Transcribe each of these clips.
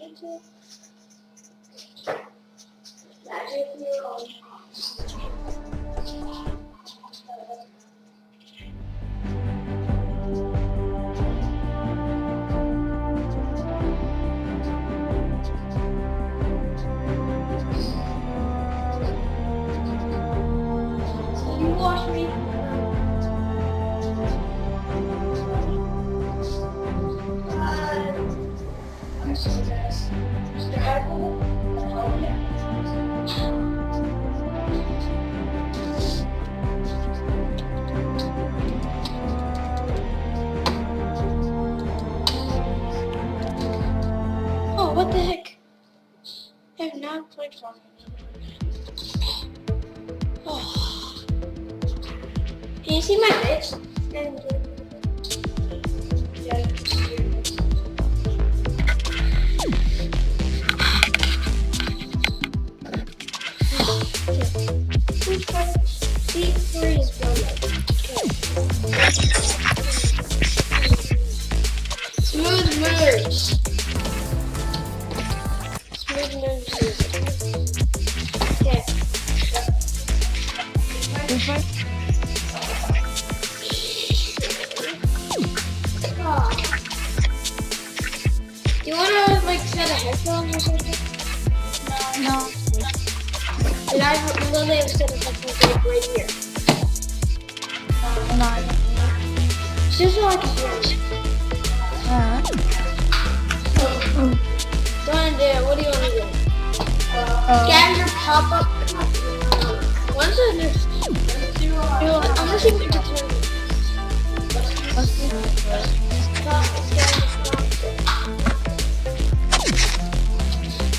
You wash me. I'm sorry, guys. Mr. Apple? Oh, yeah. Oh, what the heck? I have not played for me. Oh. Can you see my bitch? And yeah, C3 is smooth moves. Smooth moves. Okay. Do you wanna like set a headphones or something? No. And I literally have set a headphones like right here. Just so I can hear it. What do you want to do? Scavenger pop up. Once I do, I'm gonna see if we can turn it.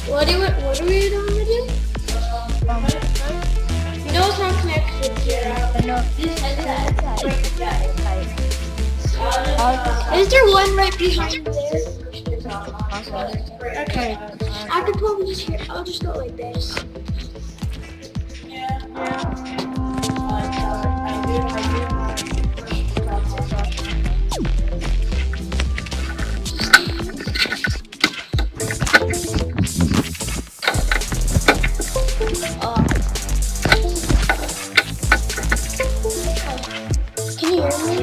What are we going to do? You know it's not connected to your Is there one right behind there? Okay. I could probably just hear. I'll just go like this. Can you hear me?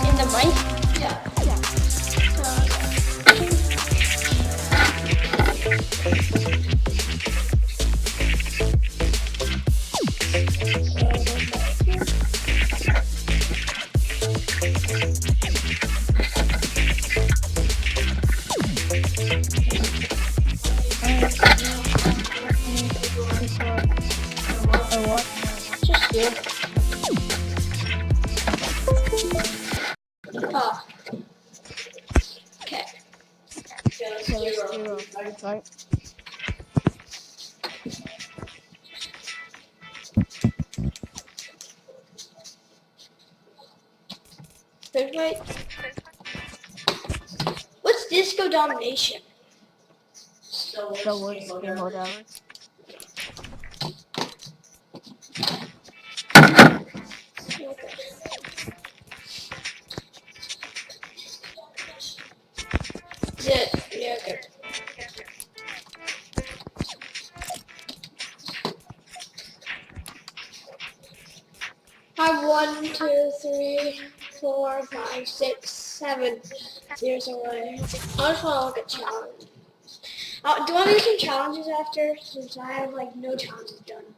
In the mic? Yeah. Just here. Oh. Okay. Right. Third right. What's disco domination? So what's whatever. Yeah, okay. I have 1, 2, 3, 4, 5, 6, 7 zeros away. I just want to look at challenges. Do you want to do some challenges after? Since I have like no challenges done.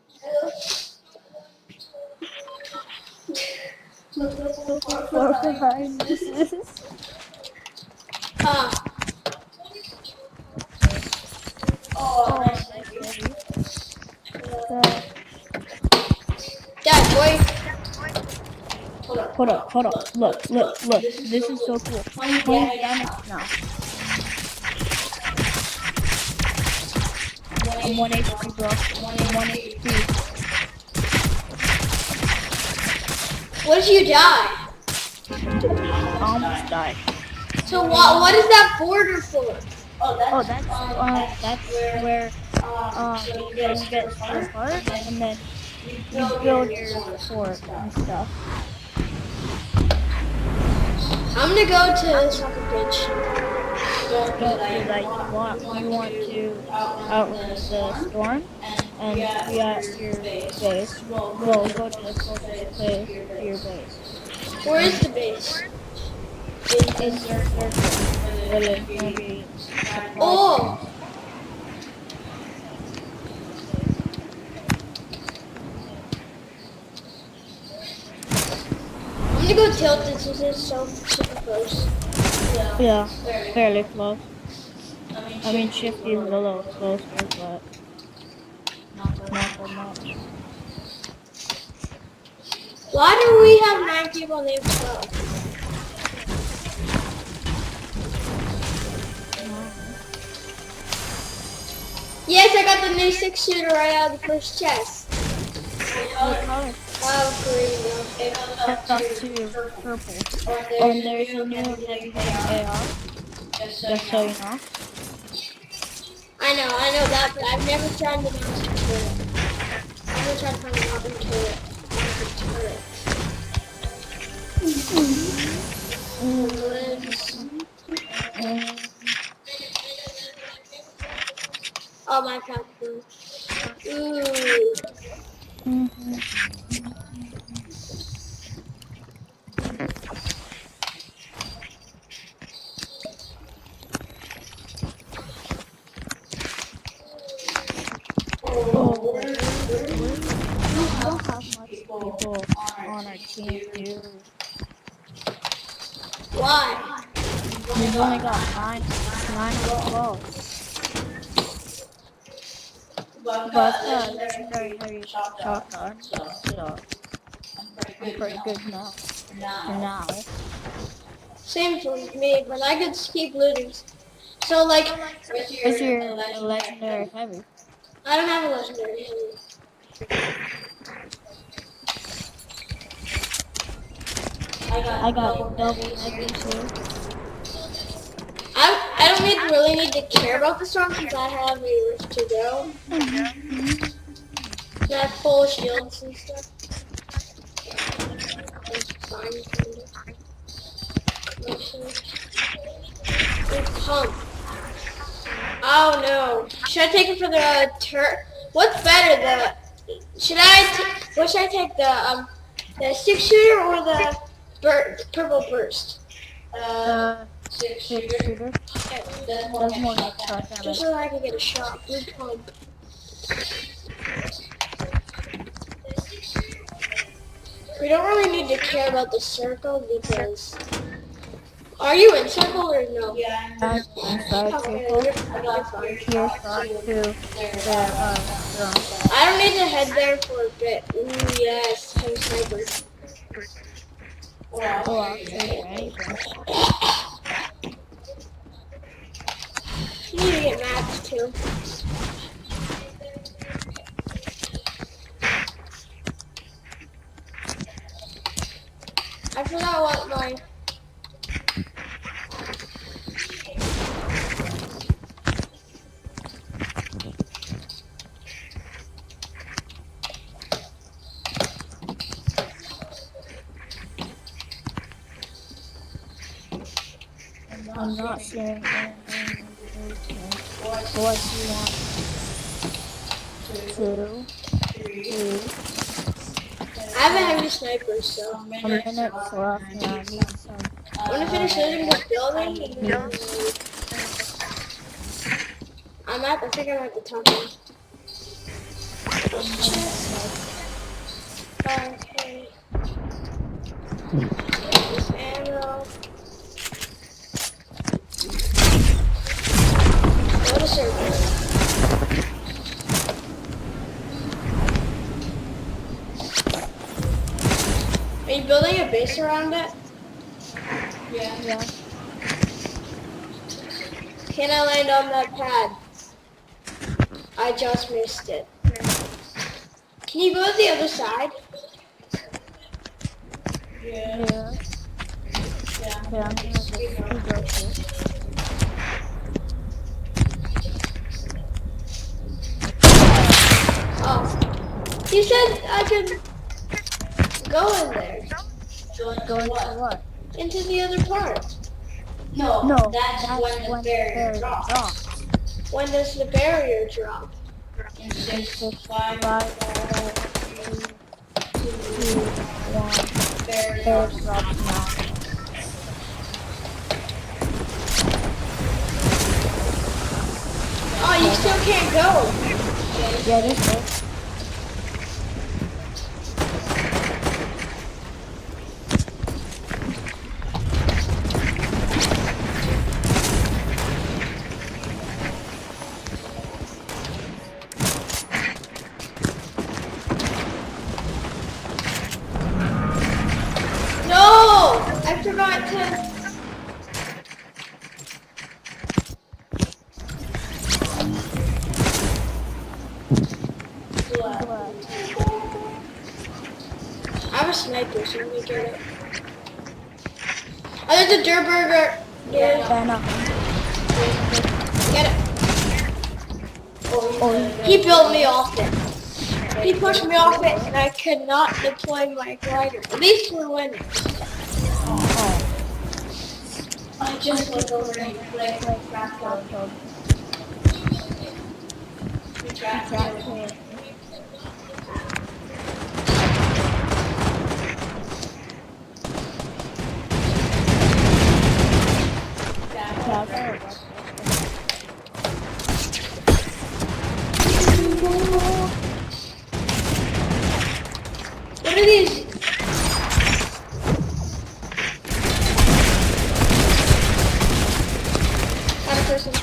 Dad, boy. Hold up. Look. This is so cool. 20 damage now. I'm 1 HP, bro. I'm 1 HP. What if you die? I almost died. So what is that border for? Oh, that's where you get your heart and then you build your fort and stuff. I'm gonna go to this fucking bitch. don't do that. You want to outrun the storm and be at your base. Well, go to the closest place to your base. Where is the base? In your circle, where there's gonna be supply Oh, crates. I'm gonna go tilt it since it's so super close. Yeah, fairly close. I mean, Shifty is a little closer, but not that much. Why do we have 9 people named 12? Yes, I got the new 6-shooter right out of the first chest. What color? Oh, green though. Up to purple. And there's a new heavy AR, just so you know. I know that, but I've never tried the mountain turret. I've never tried to find the mountain turret. Oh, my platform. Ooh. Oh, we don't have much people on our team, dude. Why? We've only got 9 out of 12. But I've got a legendary heavy shotgun, so I'm pretty good now. For now. Same for me, but I could keep looting. So, like, What's your legendary heavy? I don't have a legendary. I got double heavies here. I don't really need to care about the storm since I have a rift to go. I have full shields and stuff. It's fine, kinda. Pump. Oh no. Should I take it for the What's better, what should I take, the 6-shooter or the purple burst? Six-shooter. Does more shot Just damage. so I can get a shot. Blue pump. We don't really need to care about the circle because... Are you in circle or no? I'm inside Okay, circle. you're fine. Here shot to the drone. I don't need to head there for a bit. Ooh, yes. I'm sniper. Oh, I'll trade for anything. You need to get mats too. I forgot what my... I'm not seeing anything. What do you want? 2, 3. I have a heavy sniper, so... A minute left. Yeah, I need some. I want to finish looting this building and then... I think I'm at the top now. Okay. This ammo. Go to circle. Are you building a base around it? Yeah. Can I land on that pad? I just missed it. Can you go to the other side? Yeah. Okay, I'm gonna just go here. Oh. You said I could go in there. Go into what? Into the other part. No, that's when the barrier drops. When does the barrier drop? In six, five, four, three, two, one. Barrier drops now. Oh, you still can't go. Yeah, this is. No! I forgot to... But I have a sniper, so let me get it. Oh, there's a Durr burger. Yeah. fair enough. Get it. Oh, He built me off it. He pushed me off it, and I could not deploy my glider. At least we're winning. oh, I just looked over and like cracked up. What are these? Got a person.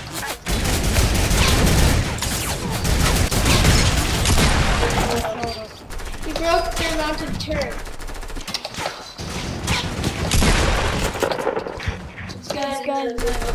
He broke their mounted turret. This guy's there.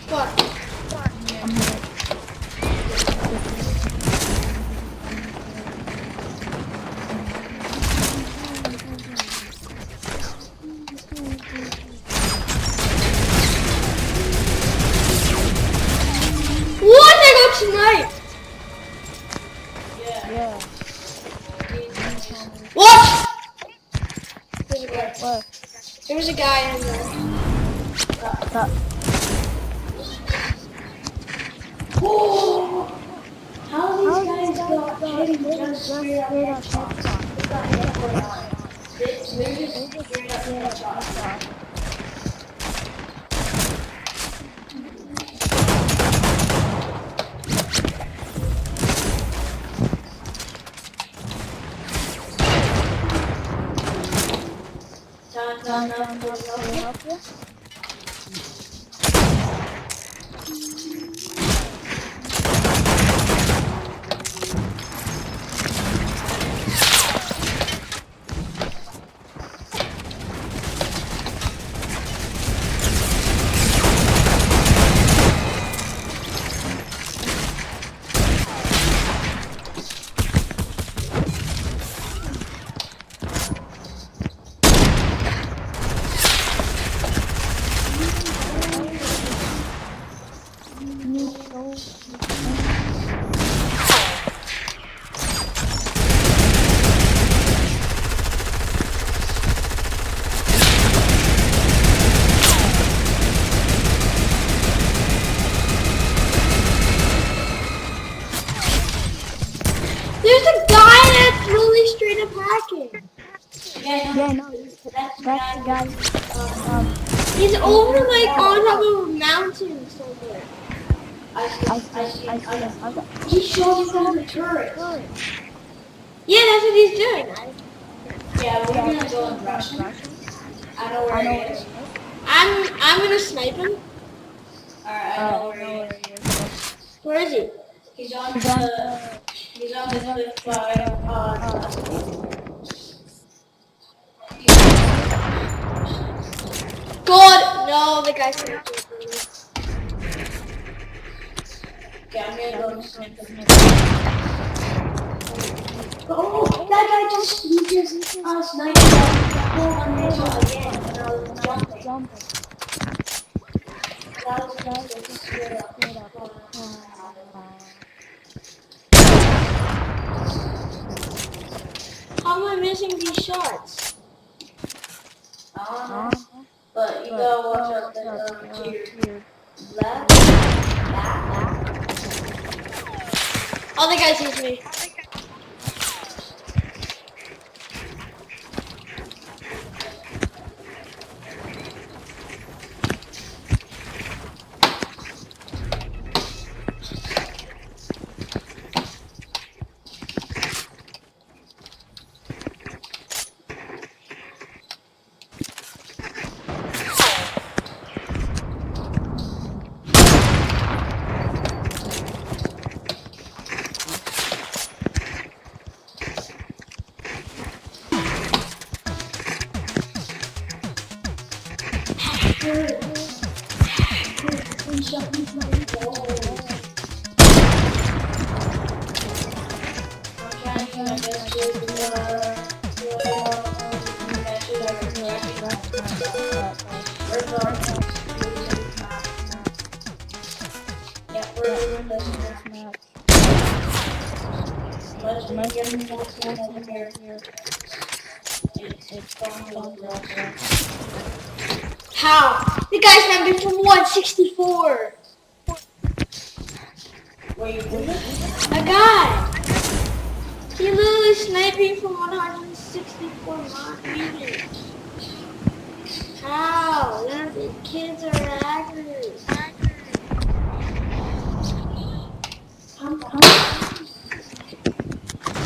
what? What? I got sniped! Yeah. What? There's a guy. What? There's a guy in there. Whoa! How these guys got hitting just straight up headshots? They're just straight up headshots. Can I help you? That's the guy. He's over like on top of a mountain somewhere. I see him. He's shooting through the turret. Yeah, that's what he's doing. Yeah, we're gonna go and rush him. I know where he is. I'm gonna snipe him. Alright, I know where he is. Where is he? He's on the cliff by God, no, the guy's gonna do it. Okay, I'm gonna go snip him. Oh, that guy just sniped that whole one again, and I was jumping. That was just straight up. How am I missing these shots? But you gotta watch out to your left, back. All the guys use me. How? The guy's sniped me from 164. A guy. He literally sniped me from 164 meters. How? None of the kids are hackers.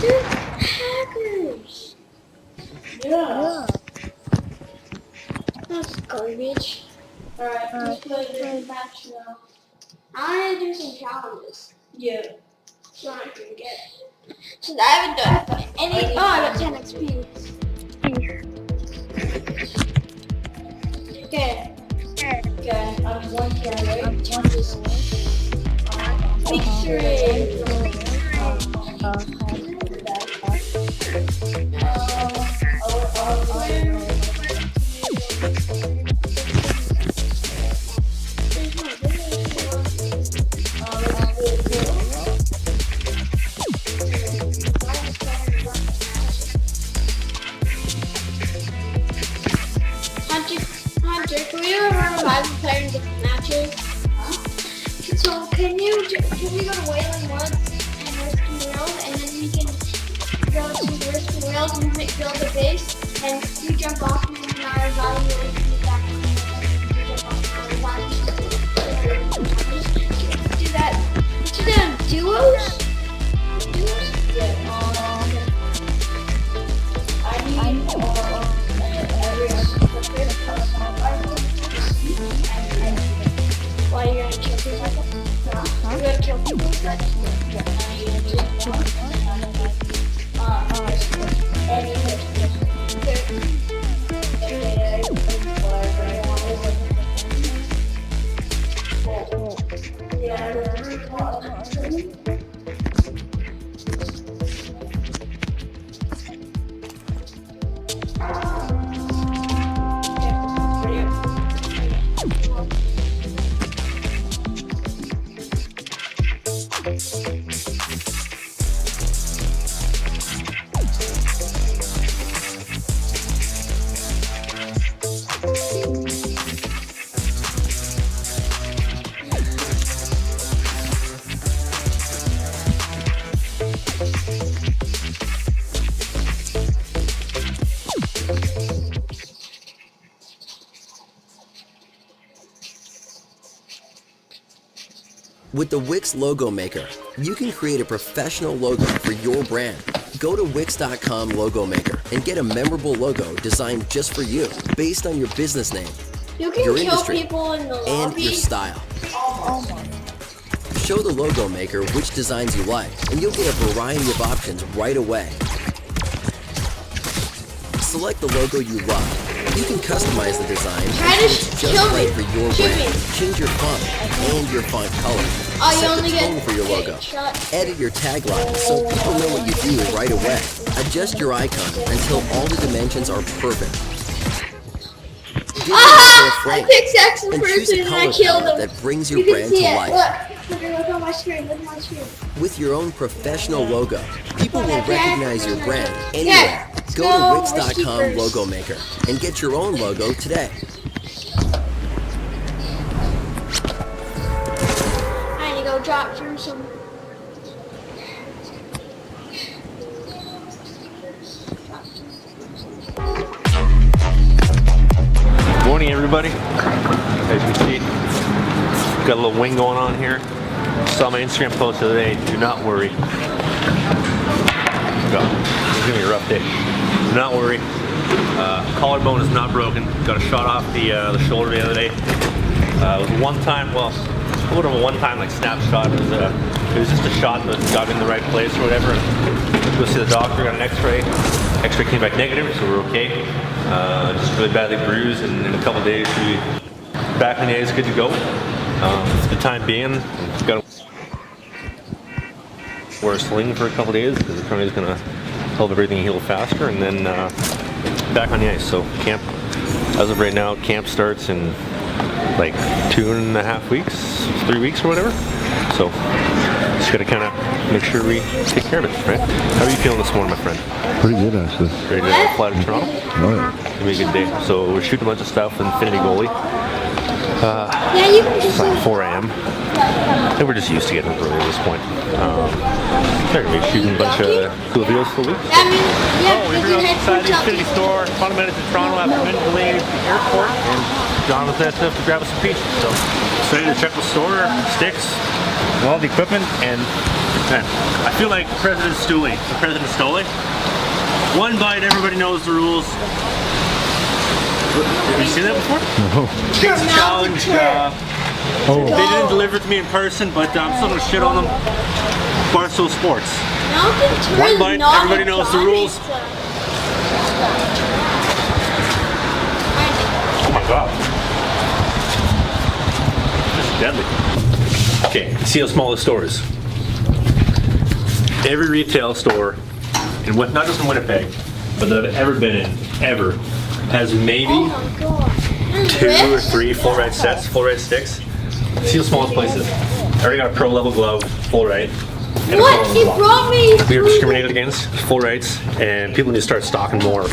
They're hackers. Yeah. That's garbage. Alright, let's play this match now. I want to do some challenges. Yeah. So I can get. Since I haven't done any. Oh, I got 10 XP. Okay. Okay, I'm one kill away. Victory. Hunter, can we revive the player in different matches? So can we go to Wailing Woods and Risky World, and then we can go to Risky World and build a base, and you jump off and then I revive you and you back and you jump off and I revive you. Do that. Do that in duos? Yeah. I need Why are you gonna kill people? You're gonna kill people with that? With the Wix Logo Maker, you can create a professional logo for your brand. Go to Wix.com Logo Maker and get a memorable logo designed just for you, based on your business name, You can your kill industry, people in the and lobby. your style. Oh my. Show the Logo Maker which designs you like, and you'll get a variety of options right away. Select the logo you love. You can customize the design Try until to it's just kill right me. for your Shoot brand. me. Change your font and your font color. Oh, you Set only the tone get for your logo. shot. Edit your tagline so people know what you do right away. Adjust your icon until all the dimensions are perfect. Give your logo a I frame picked X and choose person a and I color killed palette him. that brings your You can brand see to it. life. Look on my screen. Look at my screen. With your own professional logo, people will recognize your brand anywhere. Yeah. Go No, to Wix.com receivers. Logo Maker and get your own logo today. I need to go drop through some. Morning, everybody. As you can see, got a little wing going on here. Saw my Instagram post the other day. Do not worry. It's gonna be a rough day. Do not worry. Collarbone is not broken. Got a shot off the shoulder the other day. It was a one-time, well, a little of a one-time like snapshot. It was just a shot that got in the right place or whatever. Go see the doctor. Got an X-ray. X-ray came back negative, so we're okay. Just really badly bruised, and in a couple days, we back on the ice, good to go. For the time being, got to wear a sling for a couple days because apparently it's going to help everything heal faster, and then back on the ice. So camp, as of right now, camp starts in like 2.5 weeks, 3 weeks or whatever. So just got to kind of make sure we take care of it, right? How are you feeling this morning, my friend? Pretty good, actually. Ready to fly to Toronto? Oh, yeah. It's gonna be a good day. So we're shooting a bunch of stuff in Infinity Goalie. Yeah, you can It's just. like 4 a.m. I think we're just used to getting up early at this point. They're gonna be shooting a bunch of cool videos for the week. That means, yeah, Oh, we you were can head outside for the Infinity Chucky. store, 20 minutes in Toronto after Mandalay Airport, and John was nice enough to grab us some pizza. So, ready to check the store, sticks, and all the equipment, and man, I feel like President Stooley. President Stooley. One bite, everybody knows the rules. Have you seen that before? No. Pizza challenge. Oh, They didn't deliver it to me in person, but I'm still gonna shit on them. Barstool Sports. One bite, everybody knows the rules. Oh my god. This is deadly. Okay, see how small the store is. Every retail store, and not just in Winnipeg, but that I've ever been in, ever, has maybe Oh my god. 2 or 3 full red sets, full red sticks. See how small this place is. I already got a pro level glove, full right. and a pro What? level He glove. brought me. We are discriminated against, full rights, and people need to start stocking more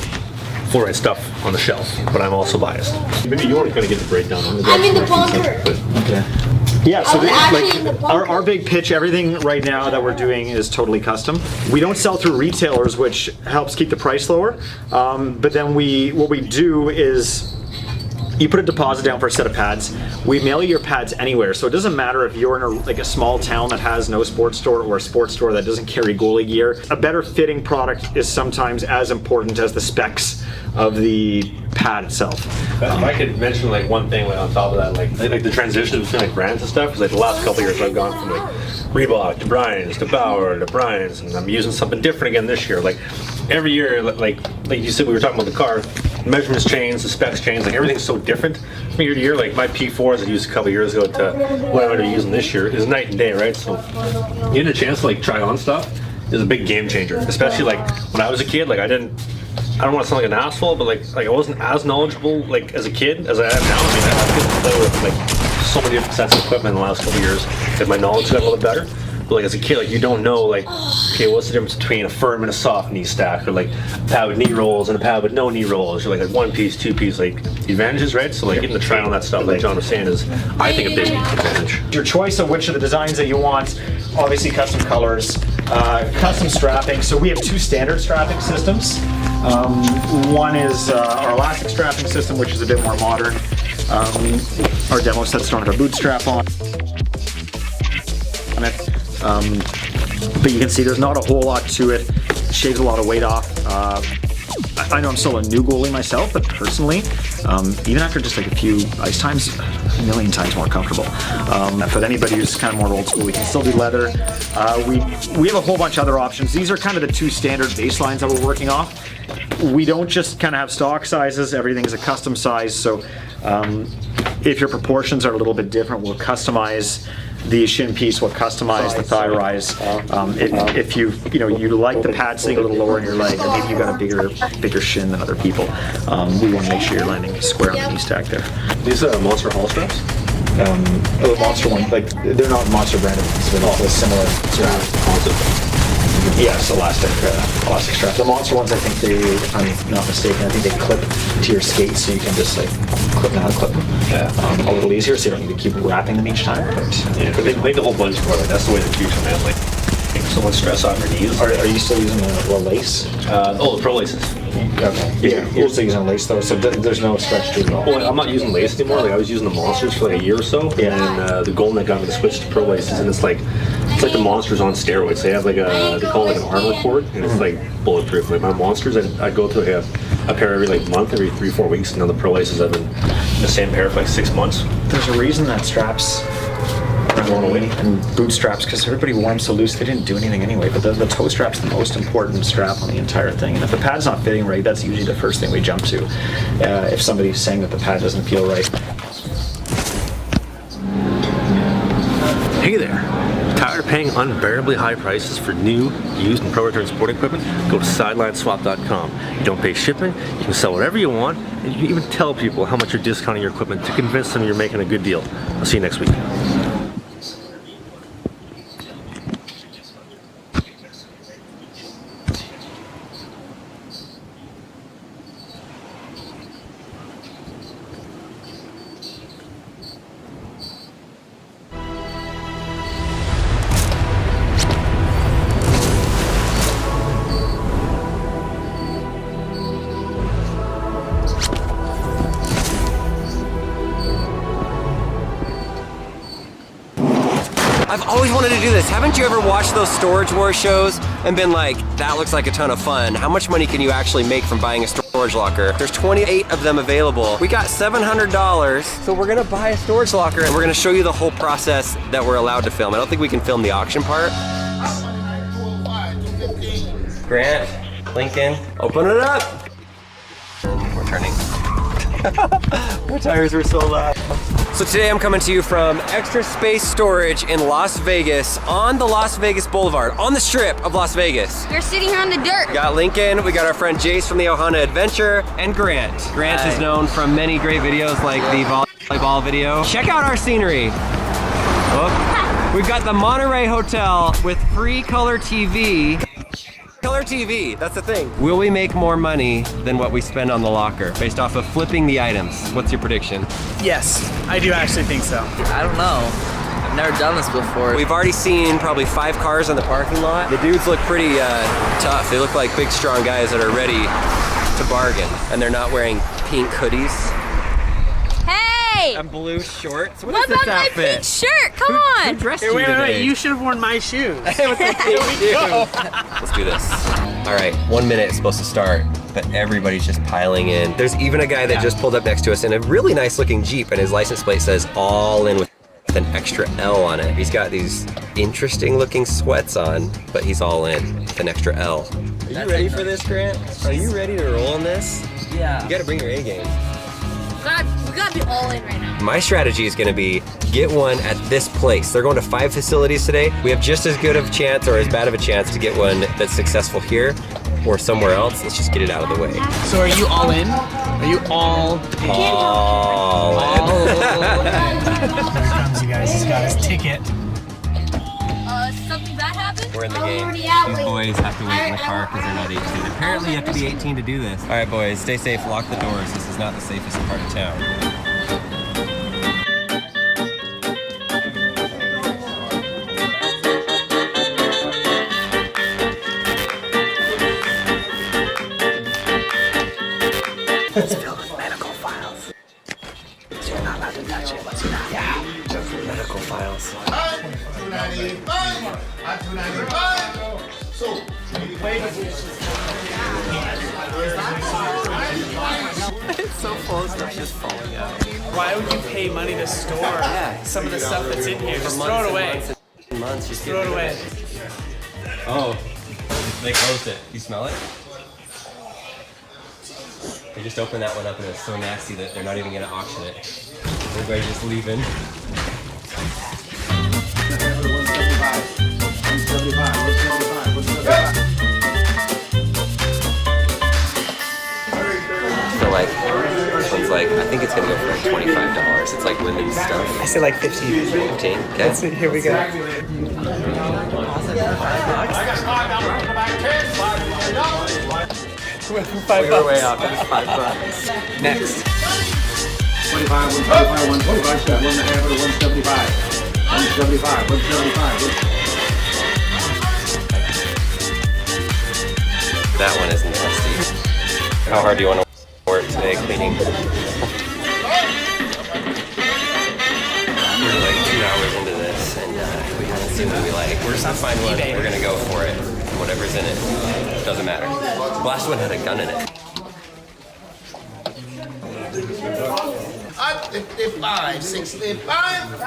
full right stuff on the shelf. But I'm also biased. Maybe you want to kind of get the breakdown on it. I'm in the bunker. Yeah, so I was actually in the bunker. our big pitch, everything right now that we're doing is totally custom. We don't sell through retailers, which helps keep the price lower. But then what we do is you put a deposit down for a set of pads. We mail you your pads anywhere, so it doesn't matter if you're in a small town that has no sports store or a sports store that doesn't carry goalie gear. A better fitting product is sometimes as important as the specs of the pad itself. If I could mention like one thing like on top of that, like the transition between like brands and stuff, because like the last couple of years I've gone from like Reebok to Brian's to Bauer to Brian's, and I'm using something different again this year. Like every year, like you said, we were talking about the car, measurements change, the specs change, like everything's so different from year to year. Like my P4s I used a couple of years ago to what I'm going to be using this year is night and day, right? So getting a chance to like try on stuff is a big game changer, especially like when I was a kid. Like I don't want to sound like an asshole, but like I wasn't as knowledgeable like as a kid as I am now. I mean, I've been to play with like so many different sets of equipment in the last couple of years because my knowledge got a little bit better. But like as a kid, like you don't know like, okay, what's the difference between a firm and a soft knee stack, or like a pad with knee rolls and a pad with no knee rolls, or like a 1-piece, 2-piece, like the advantages, right? So like getting to try on that stuff, like John was saying, is I think a big advantage. Your choice of which of the designs that you want, obviously custom colors, custom strapping. So we have 2 standard strapping systems. One is our elastic strapping system, which is a bit more modern. Our demo sets don't have a boot strap on. But you can see there's not a whole lot to it. Shaves a lot of weight off. I know I'm still a new goalie myself, but personally, even after just like a few ice times, a million times more comfortable. But anybody who's kind of more old school, we can still do leather. We have a whole bunch of other options. These are kind of the two standard baselines that we're working off. We don't just kind of have stock sizes, everything's a custom size, so if your proportions are a little bit different, we'll customize the shin piece, we'll customize the thigh rise. If you like the pad sitting a little lower in your leg, or maybe you got a bigger shin than other people, we want to make sure you're landing square on the knee stack there. These Monster Hall straps? The Monster one, like they're not Monster branded, so they're a similar strap. Yes, elastic strap. The Monster ones, I think if I'm not mistaken, I think they clip to your skates, so you can just like clip them, unclip them a little easier, so you don't need to keep wrapping them each time. But They make a whole bunch for it. That's the way the future, man. Like, take so much stress off your knees. Are you still using the lace? The Pro Laces. Okay. You're still using lace though, so there's no stretch to it at all. Well, I'm not using lace anymore. Like I was using the Monsters for like a year or so, Yeah. and the Golden got me to switch to Pro Laces, and it's like the Monsters on steroids. They have like they call it like an armor cord, and it's like bulletproof. Like my Monsters, I go through like a pair every like month, every 3-4 weeks, and now the Pro Laces I've been the same pair for like 6 months. There's a reason that straps are going away, and boot straps, because everybody wore them so loose they didn't do anything anyway. But the toe strap's the most important strap on the entire thing, and if the pad's not fitting right, that's usually the first thing we jump to. If somebody's saying that the pad doesn't feel right. Hey there. Tired of paying unbearably high prices for new, used, and pro return sporting equipment? Go to sidelineswap.com. You don't pay shipping, you can sell whatever you want, and you can even tell people how much you're discounting your equipment to convince them you're making a good deal. I'll see you next week. I've always wanted to do this. Haven't you ever watched those Storage Wars shows and been like, that looks like a ton of fun? How much money can you actually make from buying a storage locker? There's 28 of them available. We got $700, so we're gonna buy a storage locker and we're gonna show you the whole process that we're allowed to film. I don't think we can film the auction part. Grant, Lincoln, open it up. We're turning. Our tires were so loud. So today I'm coming to you from Extra Space Storage in Las Vegas, on the Las Vegas Boulevard, on the strip of Las Vegas. You're sitting here on the dirt. We got Lincoln, we got our friend Jace from the Ohana Adventure, and Grant. Grant is known from many great videos like the volleyball video. Check out our scenery. Oh. We've got the Monterey Hotel with free color TV. Color TV, that's the thing. Will we make more money than what we spend on the locker based off of flipping the items? What's your prediction? Yes, I do actually think so. I don't know. I've never done this before. We've already seen probably 5 cars in the parking lot. The dudes look pretty tough. They look like big, strong guys that are ready to bargain. And they're not wearing pink hoodies Hey! and blue shorts. What What is this about my outfit? pink shirt? Come Who on! dressed Hey, you wait, today? you should have worn my shoes. With the pink shoes. Let's do this. All right, 1 minute is supposed to start, but everybody's just piling in. There's even a guy that just pulled up next to us in a really nice looking Jeep, and his license plate says all in with an extra L on it. He's got these interesting looking sweats on, but he's all in with an extra L. Are you ready for this, Grant? Are you ready to roll on this? Yeah. You gotta bring your A game. We gotta be all in right now. My strategy is gonna be get one at this place. They're going to 5 facilities today. We have just as good of a chance or as bad of a chance to get one that's successful here or somewhere else. Let's just get it out of the way. So are you all in? Are you all in? All in. Here comes you guys. He's got his ticket. Something bad happened? We're in the game. Already out, These wait. boys have to wait in the car because they're not 18. Apparently you have to be 18 to do this. All right, boys, stay safe, lock the doors. This is not the safest part of town. It's filled with medical files. So you're not allowed to touch it. Yeah. Medical files. 295. At 295. So, It's so full of stuff just falling out. Why would you pay money to store some of the stuff that's in here? Just throw it away. Months, just Throw it away. Oh, they closed it. You smell it? They just opened that one up and it's so nasty that they're not even gonna auction it. Everybody's just leaving. So like, this one's like, I think it's gonna go for like $25. It's like women's stuff. I say like 15. 15, okay. Here we go. Went for $5. Your way out, that was $5. Next. 25, 125, 125, 1.5, 175, 175. That one is nasty. How hard do you want to work today cleaning? We're like 2 hours into this and we haven't seen what we like. We're just gonna find one, we're gonna go for it. Whatever's in it, doesn't matter. The last one had a gun in it. At 55, 65,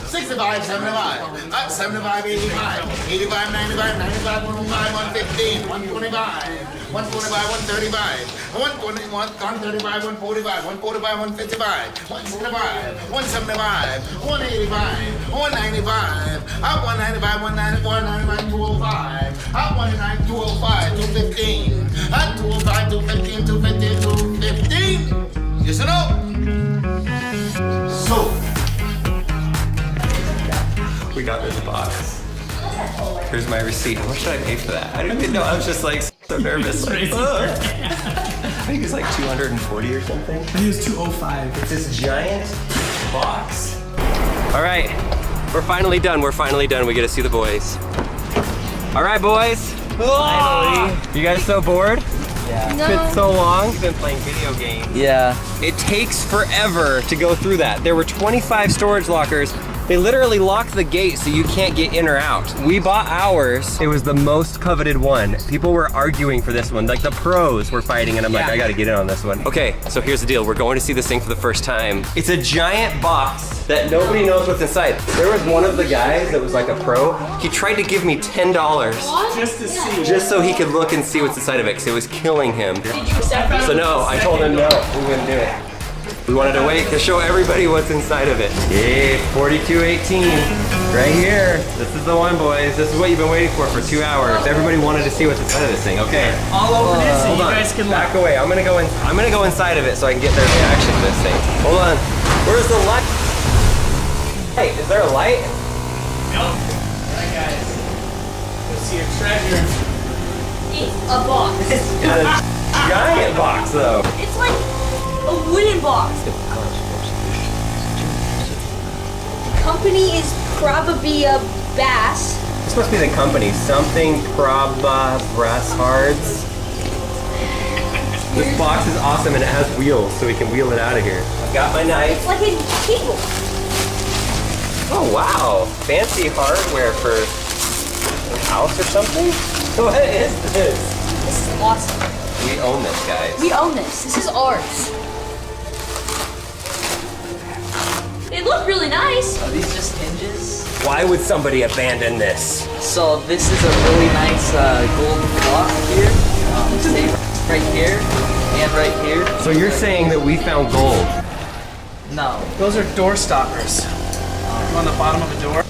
65, 75, at 75, 85, 85, 95, 95, 105, 115, 125, 125, 135, 120, 135, 145, 145, 155, 165, 175, 185, 195, at 195, 194, 195, 205, at 199, 205, 215, at 205, 215, 215, 215. Yes or no? So, We got this box. Here's my receipt. How much should I pay for that? I didn't even know. I was just like so nervous. Like, ugh. I think it's like 240 or something. I think it was 205. It's this giant box. All right, we're finally done. We're finally done. We get to see the boys. All right, boys. Finally. You guys so bored? Yeah. It's been so long. We've been playing video games. Yeah. It takes forever to go through that. There were 25 storage lockers. They literally locked the gate so you can't get in or out. We bought ours. It was the most coveted one. People were arguing for this one. Like the pros were fighting and I'm like, I gotta get in on this one. Okay, so here's the deal. We're going to see this thing for the first time. It's a giant box that nobody knows what's inside. There was one of the guys that was like a pro. He tried to give me $10 Just to see. just so he could look and see what's inside of it because it was killing him. So no, I told him no, we wouldn't do it. We wanted to wait to show everybody what's inside of it. Yeah, 4218, right here. This is the one, boys. This is what you've been waiting for 2 hours. Everybody wanted to see what's inside of this thing. Okay. All over this, so you Hold on. guys can Back away. I'm gonna go inside of it so I can get their reaction to this thing. Hold on. Where's the light? Hey, is there a light? Nope. Alright, guys. Let's see your treasure. It's a box. It's a giant box, though. It's like a wooden box. The company is probably a bass. This must be the company. Something Brass Hards. This box is awesome and it has wheels, so we can wheel it out of here. I've got my knife. It's like a cable. Oh wow, fancy hardware for a house or something? What is this? This is awesome. We own this, guys. We own this. This is ours. They look really nice. Are these just hinges? Why would somebody abandon this? So this is a really nice gold block here. Stay right here and right here. So you're saying that we found gold? No. Those are door stoppers. On the bottom of a door.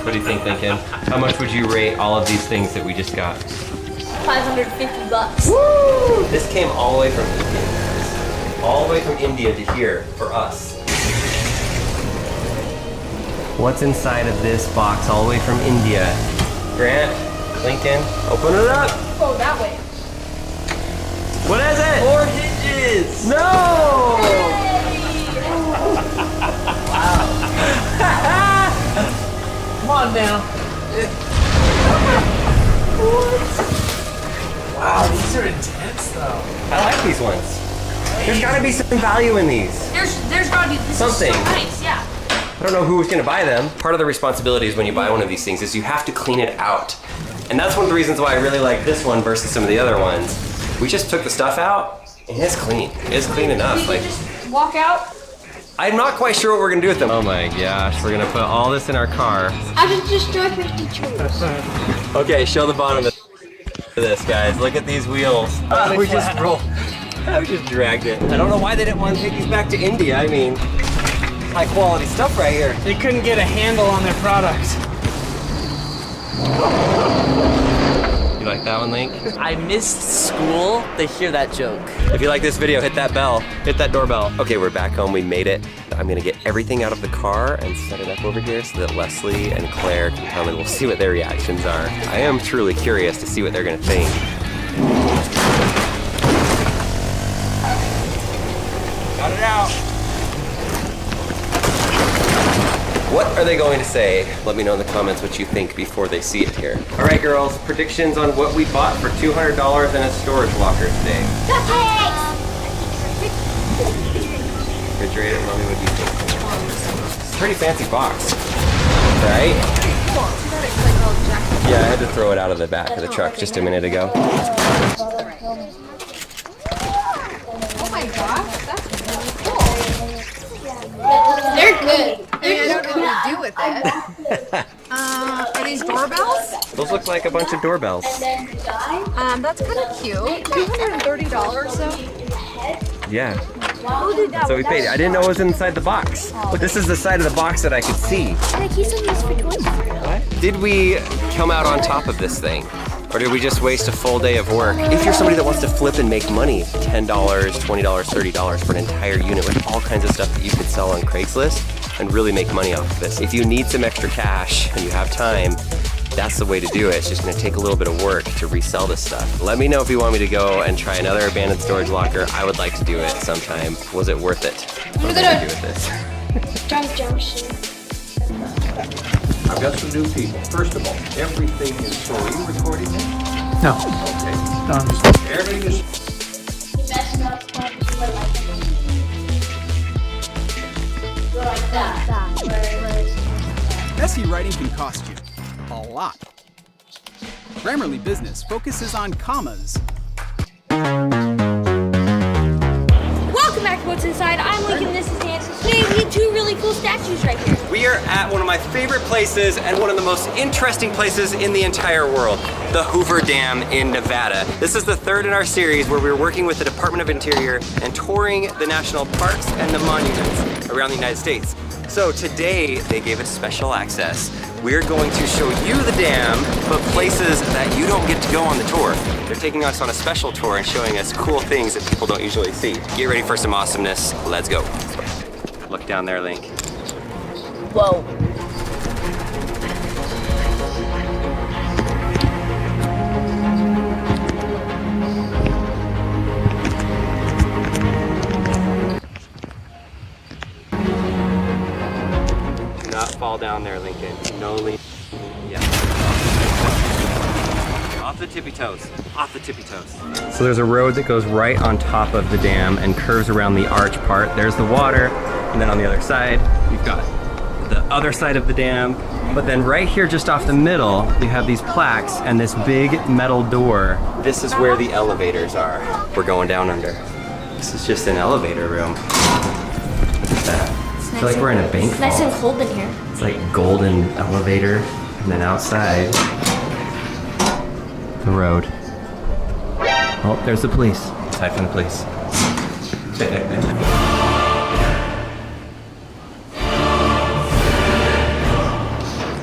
What do you think, Lincoln? How much would you rate all of these things that we just got? $550. Woo! This came all the way from India, guys. All the way from India to here for us. What's inside of this box all the way from India? Grant, Lincoln, open it up. Oh, that way. What is it? 4 hinges! No! Come on now. Wow, these are intense though. I like these ones. There's gotta be some value in these. There's gotta be this Something. Is so nice, yeah. I don't know who's gonna buy them. Part of the responsibilities when you buy one of these things is you have to clean it out. And that's one of the reasons why I really like this one versus some of the other ones. We just took the stuff out and it's clean. It's clean enough. Like, Just walk out. I'm not quite sure what we're gonna do with them. Oh my gosh, we're gonna put all this in our car. I can just drive with the trees. Okay, show the bottom of this, guys. Look at these wheels. Oh, we just rolled. I just dragged it. I don't know why they didn't want to take these back to India. I mean, high quality stuff right here. They couldn't get a handle on their product. You like that one, Link? I missed school to hear that joke. If you like this video, hit that bell, hit that doorbell. Okay, we're back home, we made it. I'm gonna get everything out of the car and set it up over here so that Leslie and Claire can come and we'll see what their reactions are. I am truly curious to see what they're gonna think. Got it out. What are they going to say? Let me know in the comments what you think before they see it here. All right, girls, predictions on what we bought for $200 in a storage locker today. Refrigerator, mommy, what do you think? It's a pretty fancy box, right? Yeah, I had to throw it out of the back of the truck just a minute ago. Oh my gosh, that's really cool. They're good. I don't know what to do with it. Are these doorbells? Those look like a bunch of doorbells. That's kind of cute. $230 though. Yeah. That's what we paid. I didn't know it was inside the box. But this is the side of the box that I could see. What? Did we come out on top of this thing? Or did we just waste a full day of work? If you're somebody that wants to flip and make money, $10, $20, $30 for an entire unit with all kinds of stuff that you could sell on Craigslist and really make money off of this. If you need some extra cash and you have time, that's the way to do it. It's just gonna take a little bit of work to resell this stuff. Let me know if you want me to go and try another abandoned storage locker. I would like to do it sometime. Was it worth it? What am I gonna do with this? Jump junction. I've got some new people. First of all, everything is, so are you recording it? No. Okay. Everything is. You messed up. Go like that. Messy writing can cost you a lot. Grammarly Business focuses on commas. Welcome back to What's Inside. I'm Lincoln, this is Nancy. Today we have two really cool statues right here. We are at one of my favorite places and one of the most interesting places in the entire world, the Hoover Dam in Nevada. This is the third in our series where we're working with the Department of Interior and touring the national parks and the monuments around the United States. So today they gave us special access. We're going to show you the dam, but places that you don't get to go on the tour. They're taking us on a special tour and showing us cool things that people don't usually see. Get ready for some awesomeness. Let's go. Look down there, Link. Whoa. Do not fall down there, Lincoln. No lean. Yeah. Off the tippy toes. Off the tippy toes. So there's a road that goes right on top of the dam and curves around the arch part. There's the water, and then on the other side, you've got the other side of the dam. But then right here, just off the middle, you have these plaques and this big metal door. This is where the elevators are. We're going down under. This is just an elevator room. Look at that. I feel like we're in a bank vault. Nice and cold in here. It's like golden elevator, and then outside, the road. Oh, there's the police. Aside from the police.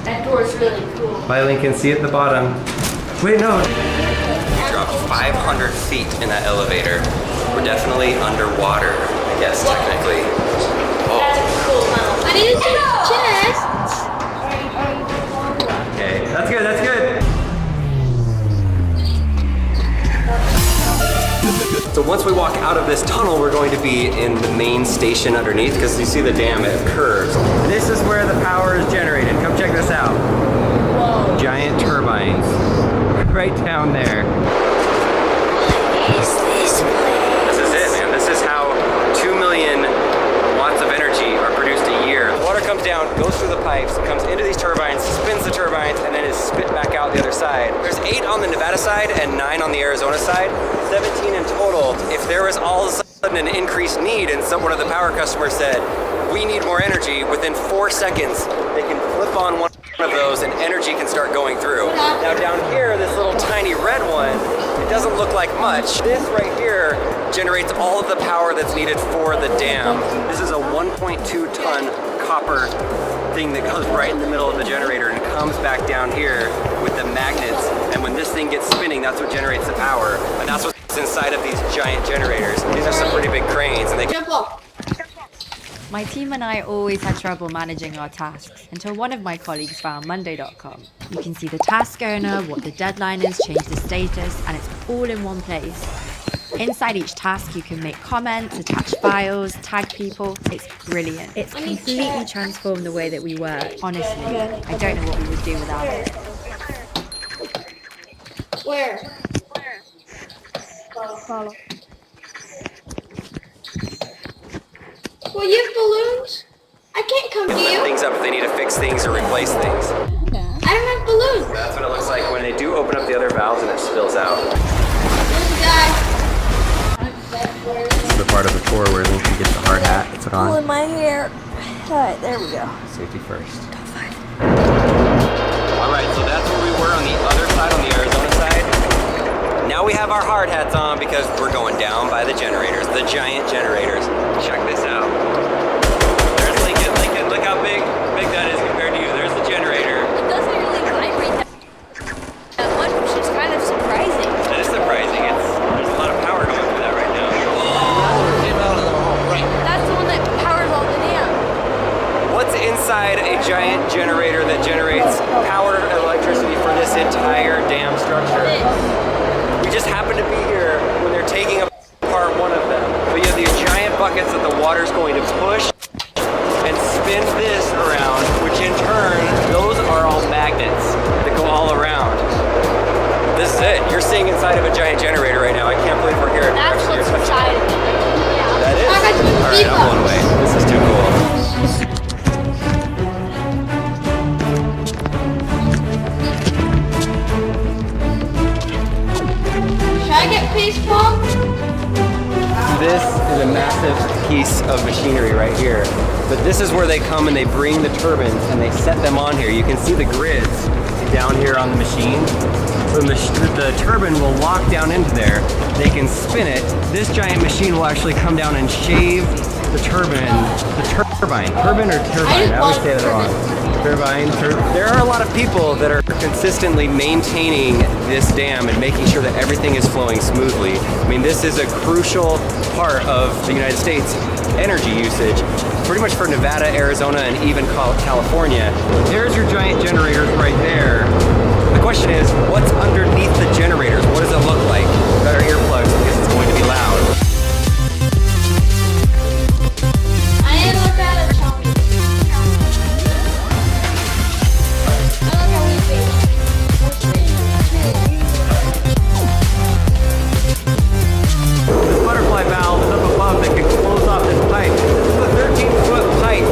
That door is really cool. Bye, Lincoln. See you at the bottom. Wait, no. We dropped 500 feet in that elevator. We're definitely underwater, I guess, technically. Oh. I need to check. Okay, that's good, that's good. So once we walk out of this tunnel, we're going to be in the main station underneath, because you see the dam, it curves. This is where the power is generated. Come check this out. Whoa. Giant turbines. Right down there. What is this place? This is it, man. This is how 2 million watts of energy are produced a year. The water comes down down, goes through the pipes, comes into these turbines, spins the turbines, and then is spit back out the other side. There's 8 on the Nevada side and 9 on the Arizona side, 17 in total. If there was all of a sudden an increased need and one of the power customers said, we need more energy, within 4 seconds, they can flip on one of those and energy can start going through. Now down here, this little tiny red one, it doesn't look like much. This right here generates all of the power that's needed for the dam. This is a 1.2 ton copper thing that goes right in the middle of the generator and comes back down here with the magnets. And when this thing gets spinning, that's what generates the power. And that's what's inside of these giant generators. These are some pretty big cranes and they Jump off. My team and I always had trouble managing our tasks until one of my colleagues found Monday.com. You can see the task owner, what the deadline is, change the status, and it's all in one place. Inside each task, you can make comments, attach files, tag people. It's brilliant. It's completely transformed the way that we work. Honestly, I don't know what we would do without it. Where? Follow. Well, you have balloons? I can't come to lift you. things up if they need to fix things or replace things. I don't have balloons. That's what it looks like when they do open up the other valves and it spills out. There's a guy. This is the part of the tour where Lincoln gets the hard hat to put on. Pulling my hair. Alright, there we go. Safety first. Alright, so that's where we were on the other side, on the Arizona side. Now we have our hard hats on because we're going down by the generators, the giant generators. Check this out. There's Lincoln. Lincoln, look how big that is compared to you. There's the generator. It doesn't really vibrate that much, which is kind of surprising. That is surprising. There's a lot of power going through that right now. That's the one that powers all the dam. What's inside a giant generator that generates power and electricity for this entire dam structure? We just happen to be here when they're taking apart one of them. But you have these giant buckets that the water's going to push and spin this around, which in turn, those are all magnets that go all around. This is it. You're seeing inside of a giant generator right now. I can't believe we're here. That's what's inside of it. Yeah. That is? Alright, I'm one way. This is too cool. Should I get face palm? This is a massive piece of machinery right here. But this is where they come and they bring the turbines and they set them on here. You can see the grids down here on the machine. So the turbine will lock down into there. They can spin it. This giant machine will actually come down and shave the turbine. Turbine or turbine? I always say that wrong. Turbine. There are a lot of people that are consistently maintaining this dam and making sure that everything is flowing smoothly. I mean, this is a crucial part of the United States energy usage, pretty much for Nevada, Arizona, and even California. There's your giant generators right there. The question is, what's underneath the generators? What does it look like? Got our earplugs because it's going to be loud. I need to look at it, Tommy. I look at we This butterfly valve is up above that can close off this pipe. This is a 13-foot pipe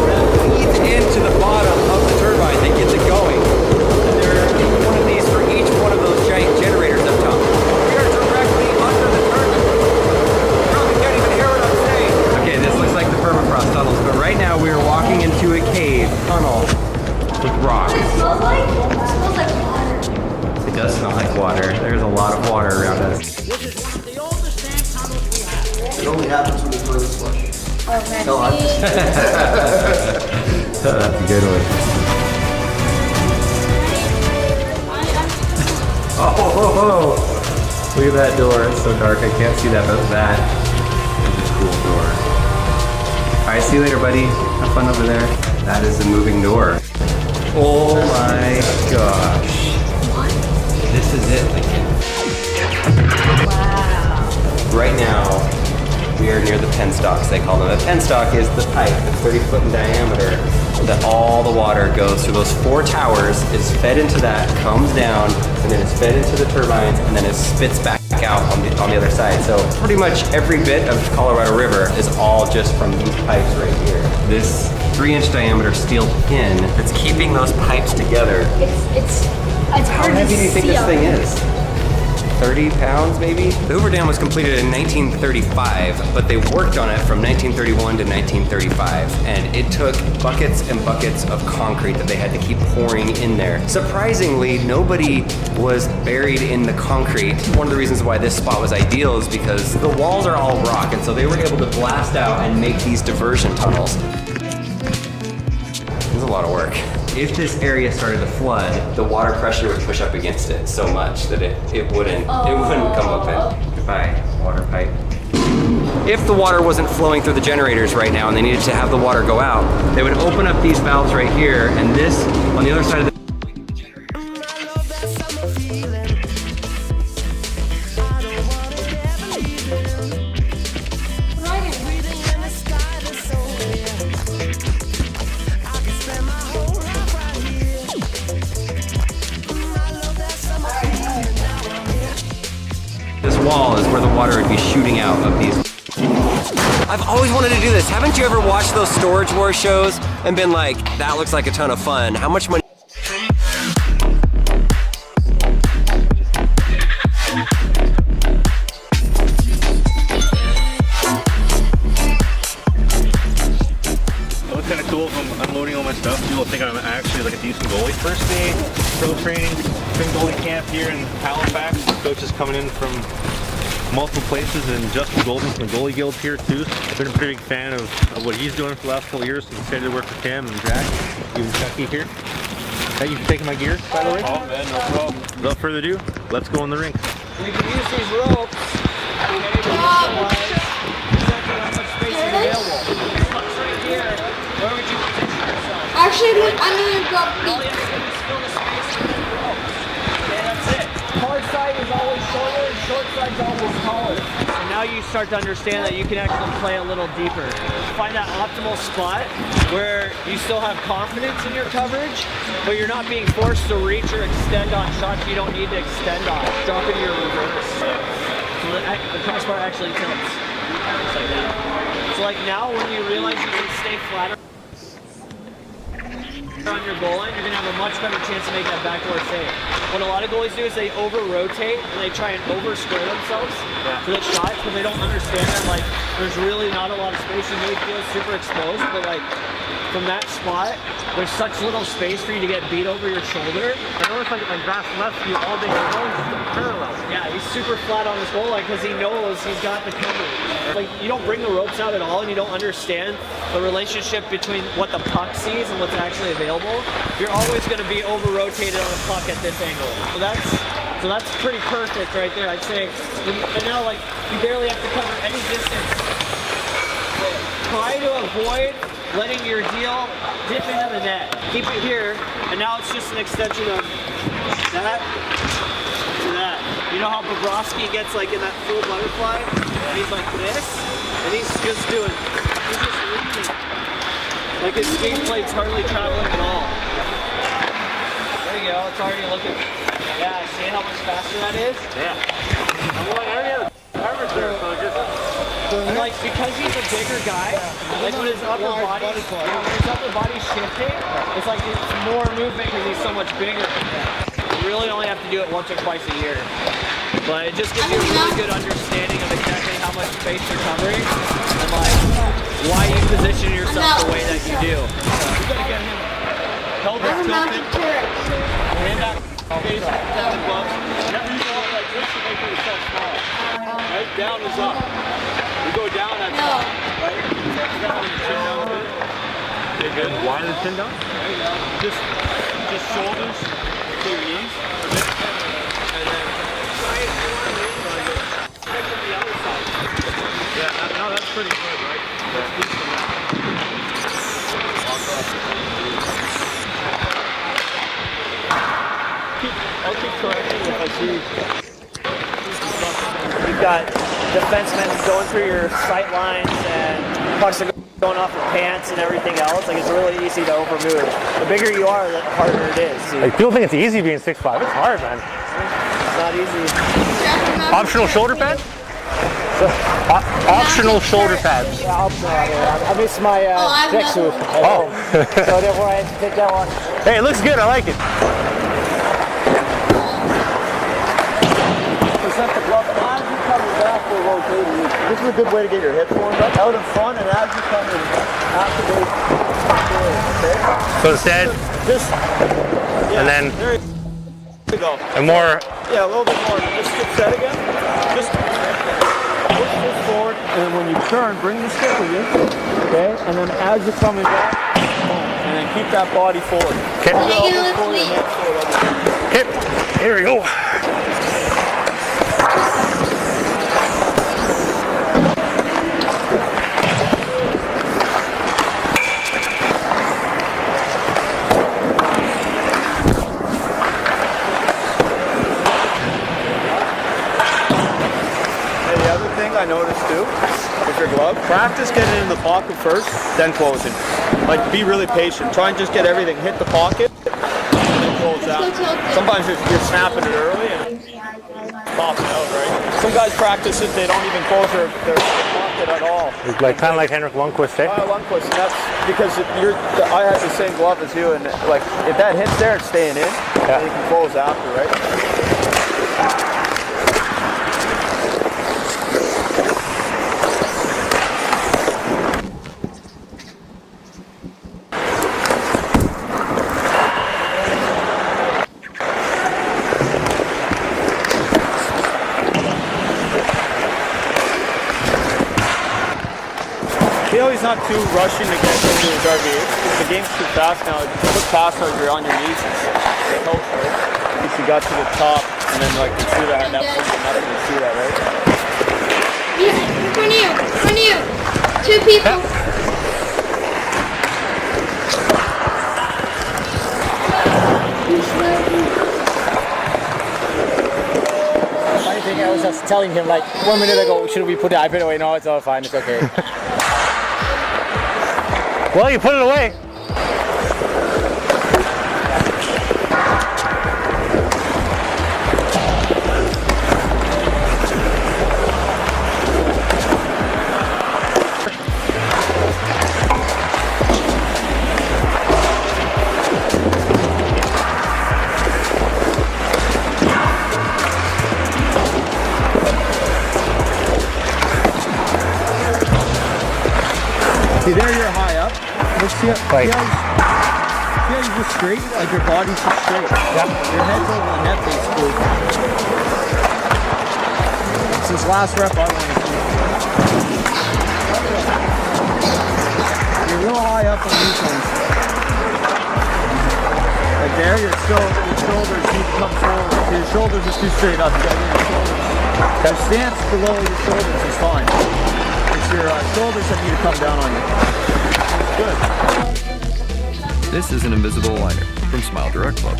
that feeds into the bottom of the turbine that gets it going. And there are one of these for each one of those giant generators up top. We are directly under the turbine. You probably can't even hear what I'm saying. Okay, this looks like the permafrost tunnels, but right now we are walking into a cave tunnel with rocks. It smells like water. It does smell like water. There's a lot of water around us. It only happens when the toilets flush. Oh, That's a good one. Oh, look at that door. It's so dark I can't see that, but that is a cool door. Alright, see you later, buddy. Have fun over there. That is a moving door. Oh my gosh. This is it, Lincoln. Wow. Right now, we are near the penstocks, they call them. A penstock is the pipe that's 30 foot in diameter that all the water goes through. Those 4 towers, is fed into that, comes down, and then it's fed into the turbines, and then it spits back out on the other side. So pretty much every bit of Colorado River is all just from these pipes right here. This 3-inch diameter steel pin that's keeping those pipes together. It's How hard heavy to do you think see this up. thing is? 30 pounds maybe? The Hoover Dam was completed in 1935, but they worked on it from 1931 to 1935, and it took buckets and buckets of concrete that they had to keep pouring in there. Surprisingly, nobody was buried in the concrete. One of the reasons why this spot was ideal is because the walls are all rock, and so they were able to blast out and make these diversion tunnels. It was a lot of work. If this area started to flood, the water pressure would push up against it so much that it wouldn't come up in. Goodbye, water pipe. If the water wasn't flowing through the generators right now and they needed to have the water go out, they would open up these valves right here, and this on the other side of the wall is where the water would be shooting out of these. I've always wanted to do this. Haven't you ever watched those Storage Wars shows and been like, that looks like a ton of fun? How much money? It was kind of cool from unloading all my stuff. People think I'm actually like a decent goalie. First day, pro training, been goalie camp here in Halifax. Coaches coming in from multiple places, and Justin Golden from the Goalie Guild here too. I've been a pretty big fan of what he's doing for the last couple of years. So I'm excited to work with him and Jack, even Chucky here. Thank you for taking my gear, by the way. Oh man, no problem. Without further ado, let's go in the rink. We can use these ropes. Exactly how much space is available. Pucks right here. Where would you position yourself? Actually, I'm gonna go All you have to do is fill the space with the ropes. Okay, that's it. Hard side is always shorter, and short side is always taller. So now you start to understand that you can actually play a little deeper. Find that optimal spot where you still have confidence in your coverage, but you're not being forced to reach or extend on shots you don't need to extend on. Drop into your reverse. So the crossbar actually tilts. Just like that. So like now when you realize you can stay flatter on your goal line, you're going to have a much better chance to make that backdoor save. What a lot of goalies do is they over-rotate and they try and over-square themselves for the shot, because they don't understand that like there's really not a lot of space. You may feel super exposed, but like from that spot, there's such little space for you to get beat over your shoulder. I noticed like Vast left you all day long, parallel. Yeah, he's super flat on his goal line because he knows he's got the coverage. Like you don't bring the ropes out at all, and you don't understand the relationship between what the puck sees and what's actually available. You're always going to be over-rotated on the puck at this angle. So that's pretty perfect right there, I'd say. And now like you barely have to cover any distance. Try to avoid letting your heel dip into the net. Keep it here, and now it's just an extension of that to that. You know how Bobrovsky gets like in that full butterfly? And he's like this, and he's just reading. Like his skate plate's hardly traveling at all. There you go, it's already looking. Yeah, see how much faster that is? Yeah. I already have the coverage there, so just... And like because he's a bigger guy, like when his upper body's shifting, it's like it's more movement because he's so much bigger. You really only have to do it once or twice a year. But it just gives you a really good understanding of exactly how much space you're covering and like why you position yourself the way that you do. You gotta get him held up tilted. Hand out face down above. Never use it like this to make yourself small. Right? Down is up. You go down, that's up. Right? Down, chin down a bit. Okay, good. Why the chin down? There you go. Just shoulders to your knees a bit. And then try it if you want to move, but straight from the other side. Yeah, no, that's pretty good, right? That's decent. I'll keep correcting if I see. You've got defensemen going through your sight lines and pucks are going off your pants and everything else. Like it's really easy to overmove. The bigger you are, the harder it is. Like, people think it's easy being 6'5". It's hard, man. It's not easy. Optional shoulder pad? Optional shoulder pads. Yeah, optional. I missed my tracksuit. Oh. So therefore I had to take that one. Hey, it looks good. I like it. Present the glove as you coming back for rotating. This is a good way to get your hips warmed up. Out in front and as you come in, activate. Okay? So instead, Just, yeah, and then, there you go. and more. Yeah, a little bit more. Just skip set again. Just push this forward, and then when you turn, bring the stick with you. Okay? And then as you're coming back, boom, and then keep that body forward. Okay. Okay. Here we go. I noticed too, with your glove, practice getting in the pocket first, then closing. Like, be really patient. Try and just get everything, hit the pocket, and then close out. Sometimes you're snapping it early and popping out, right? Some guys practice it, they don't even close their pocket at all. It's like kind of like Henrik Lundqvist, eh? Lundqvist, and that's because I have the same glove as you, and like if that hits there, it's staying in. Yeah. And you can close after, right? He's not too rushing to get into his RV8. The game's too fast now. If you put pass as you're on your knees, it helps, right? At least you got to the top, and then like you see that, nothing to see that, right? Yeah, in front of you, in front of you. Two people. Funny thing, I was just telling him like 1 minute ago, should we put the iPad away? No, it's all fine, it's okay. Well, you put it away. See, there you're high up. Let's see how you're just straight, like your body's just straight. Yeah. Your head's over the net basically. It's this last rep I want to see. You're real high up on these ones. Like there, your shoulders need to come forward. Your shoulders are too straight up. You gotta get your shoulders. Your stance below your shoulders is fine. It's your shoulders that need to come down on you. Good. This is an invisible aligner from Smile Direct Club.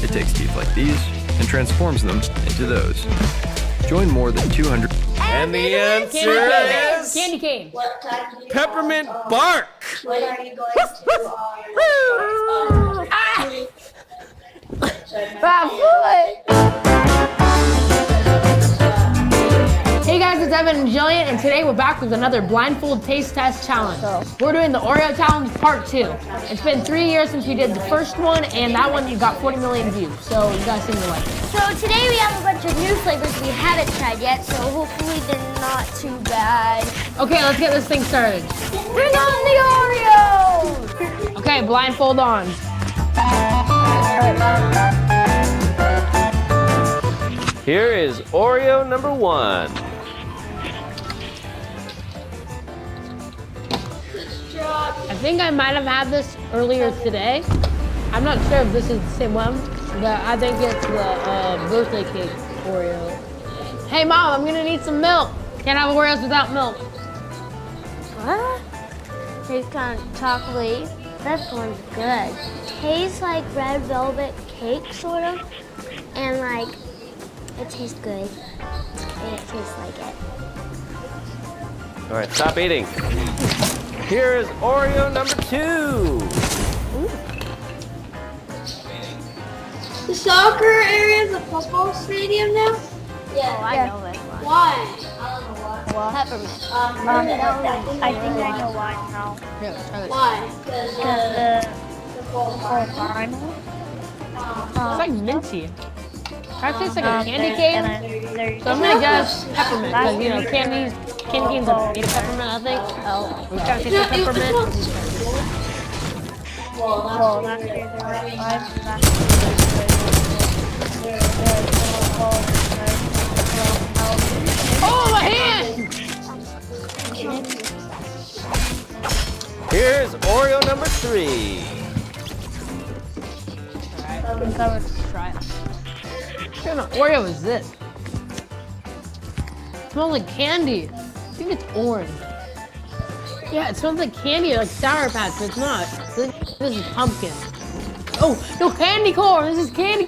It takes teeth like these and transforms them into those. Join more than 200. And the answer is candy cane. peppermint bark. When are you going Hey guys, it's Evan and Jillian, and today we're back with another blindfold taste test challenge. We're doing the Oreo challenge part 2. It's been 3 years since we did the first one, and that one you got 40 million views, so you guys seem to like it. So today we have a bunch of new flavors we haven't tried yet, so hopefully they're not too bad. Okay, let's get this thing started. Bring on the Oreos! Okay, blindfold on. Here is Oreo number 1. I think I might have had this earlier today. I'm not sure if this is the same one, but I think it's the birthday cake Oreo. Hey Mom, I'm gonna need some milk. Can't have Oreos without milk. What? Tastes kind of chocolatey. This one's good. Tastes like red velvet cake, sort of. And like, it tastes good. And it tastes like it. All right, stop eating. Here is Oreo number 2. The soccer area is a football stadium now? Yeah. Oh, I know this one. Why? I don't know why. Peppermint. I think I know why now. Why? Because the caramel. It's like minty. That tastes like a candy And cane. there's So I'm gonna guess peppermint because you know candy canes are made of peppermint. I think. Oh, we kind of taste like peppermint. well, that's the Oh, my hand! Here's Oreo number 3. Let's try it. What kind of Oreo is this? It smells like candy. I think it's orange. Yeah, it smells like candy, like Sour Patch, but it's not. This is pumpkin. Oh, no, candy corn. This is candy